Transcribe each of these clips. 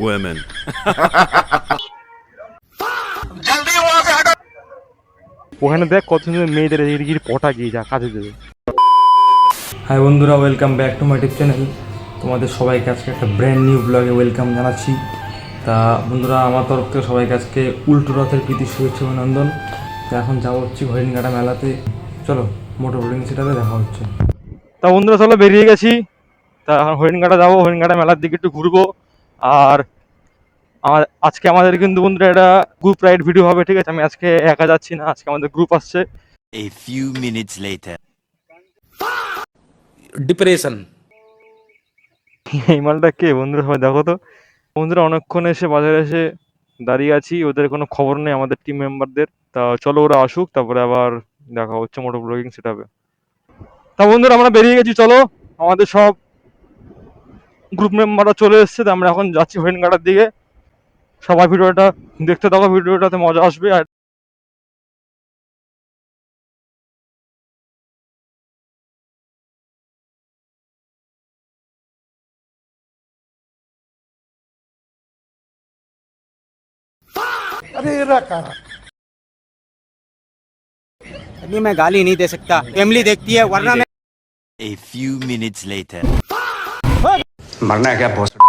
women. ওখানে দেখ কত সুন্দর মেয়েদের এদিকে পটা গিয়ে যা কাজে দেবে। হাই বন্ধুরা, welcome back to my YouTube channel. তোমাদের সবাইকে আজকে একটা ব্র্যান্ড নিউ ব্লগে ওয়েলকাম জানাচ্ছি। তা বন্ধুরা, আমার তরফ থেকে সবাইকে আজকে উল্টো রথের প্রীতি শুভেচ্ছা অভিনন্দন। তা এখন যাবো হচ্ছে হরিণঘাটা মেলাতে। চলো মোটর বোটিং সেটাতে দেখা হচ্ছে। তা বন্ধুরা চলো বেরিয়ে গেছি। তা এখন হরিণঘাটা যাবো, হরিণঘাটা মেলার দিকে একটু ঘুরবো। আর আজকে আমাদের কিন্তু বন্ধুরা একটা গ্রুপ রাইড ভিডিও হবে, ঠিক আছে? আমি আজকে একা যাচ্ছি না, আজকে আমাদের গ্রুপ আসছে। A few minutes later. Depression. এই মালটা কে বন্ধুরা, সবাই দেখো তো। বন্ধুরা অনেকক্ষণ এসে বাজারে এসে দাঁড়িয়ে আছি, ওদের কোনো খবর নেই আমাদের টিম মেম্বারদের। তা চলো ওরা আসুক, তারপরে আবার দেখা হচ্ছে মোটর ব্লগিং সেটাবে। তা বন্ধুরা আমরা বেরিয়ে গেছি, চলো। আমাদের সব গ্রুপ মেম্বাররা চলে এসছে, তো আমরা এখন যাচ্ছি হরিণঘাটার দিকে। সবাই ভিডিওটা দেখতে থাকো, ভিডিওটাতে মজা আসবে। আর अभी मैं गाली नहीं दे सकता, फैमिली देखती है वरना मैं A few minutes later. मरना है क्या भोसड़ी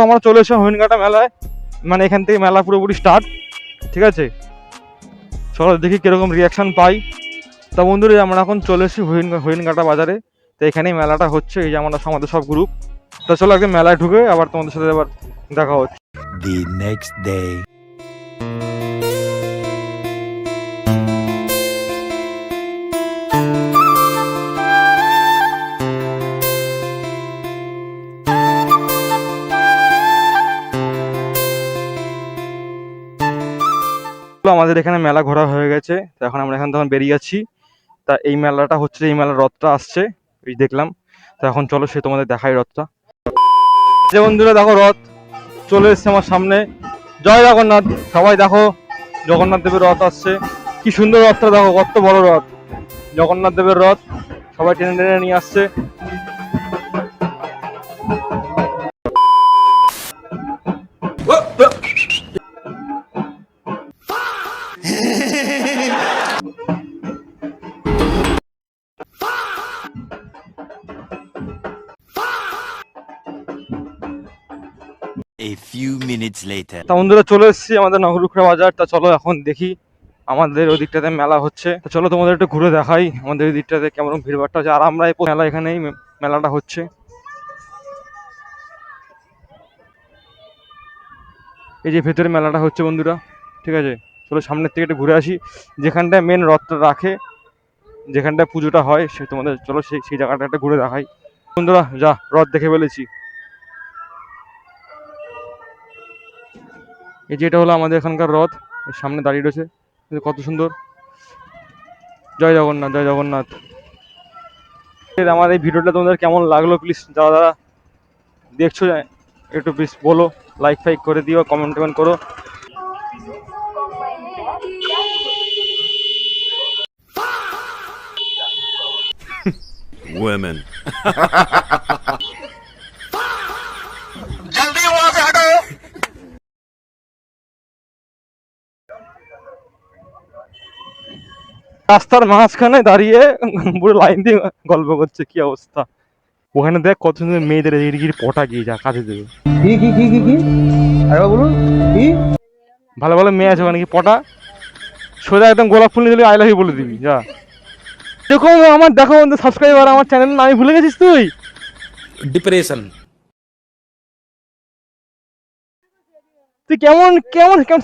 আমরা চলে এসে হরিণঘাটা মেলায়, মানে এখান থেকে মেলা পুরোপুরি স্টার্ট, ঠিক আছে? চলো দেখি কিরকম রিয়াকশন পাই। তা বন্ধুরা আমরা এখন চলে এসেছি হরিণঘাটা বাজারে। তো এখানেই মেলাটা হচ্ছে, এই যে আমরা আমাদের সব গ্রুপ। তো চলো একদিন মেলায় ঢুকে আবার তোমাদের সাথে আবার দেখা হচ্ছে। The next day. আমাদের এখানে মেলা ঘোরা হয়ে গেছে, তো এখন আমরা এখান থেকে বেরিয়ে যাচ্ছি। তা এই মেলাটা হচ্ছে, এই মেলার রথটা আসছে, এই দেখলাম। তো এখন চলো সে তোমাদের দেখাই রথটা। যে বন্ধুরা দেখো, রথ চলে এসছে আমার সামনে। জয় জগন্নাথ, সবাই দেখো জগন্নাথ দেবের রথ আসছে। কি সুন্দর রথটা দেখো, কত বড় রথ, জগন্নাথ দেবের রথ। সবাই টেনে টেনে নিয়ে আসছে। A few minutes later. তা বন্ধুরা চলে এসেছি আমাদের নগরুখরা বাজার। তা চলো এখন দেখি আমাদের ওই দিকটাতে মেলা হচ্ছে। তো চলো তোমাদের একটু ঘুরে দেখাই আমাদের ওই দিকটাতে কেমন ভিড়ভাড়টা হচ্ছে। আর আমরা এই মেলা, এখানেই মেলাটা হচ্ছে। এই যে ভেতরে মেলাটা হচ্ছে বন্ধুরা, ঠিক আছে? চলো সামনের থেকে একটু ঘুরে আসি, যেখানটায় মেন রথটা রাখে, যেখানটায় পুজোটা হয়, সে তোমাদের চলো সেই জায়গাটা একটা ঘুরে দেখাই। বন্ধুরা যা, রথ দেখে ফেলেছি। এই যে এটা হলো আমাদের এখানকার রথ, এর সামনে দাঁড়িয়ে রয়েছে, কত সুন্দর। জয় জগন্নাথ, জয় জগন্নাথ। আমার এই ভিডিওটা তোমাদের কেমন লাগলো প্লিজ যারা যারা দেখছো একটু প্লিজ বলো, লাইক ফাইক করে দিও, কমেন্ট টমেন্ট করো। Women. রাস্তার মাঝখানে দাঁড়িয়ে পুরো লাইন দিয়ে গল্প করছে, কি অবস্থা। ওখানে দেখ কত সুন্দর মেয়েদের এদিকে পটা গিয়ে যা কাজে দেবে। কি আরে বলুন কি ভালো ভালো মেয়ে আছে ওখানে, কি পটা সোজা একদম গোলাপ ফুল নিয়ে দিলে আই লাভ ইউ বলে দিবি যা। দেখো আমার, দেখো সাবস্ক্রাইবার, আমার চ্যানেল আমি ভুলে গেছিস তুই? ডিপ্রেশন। তুই কেমন কেমন কেমন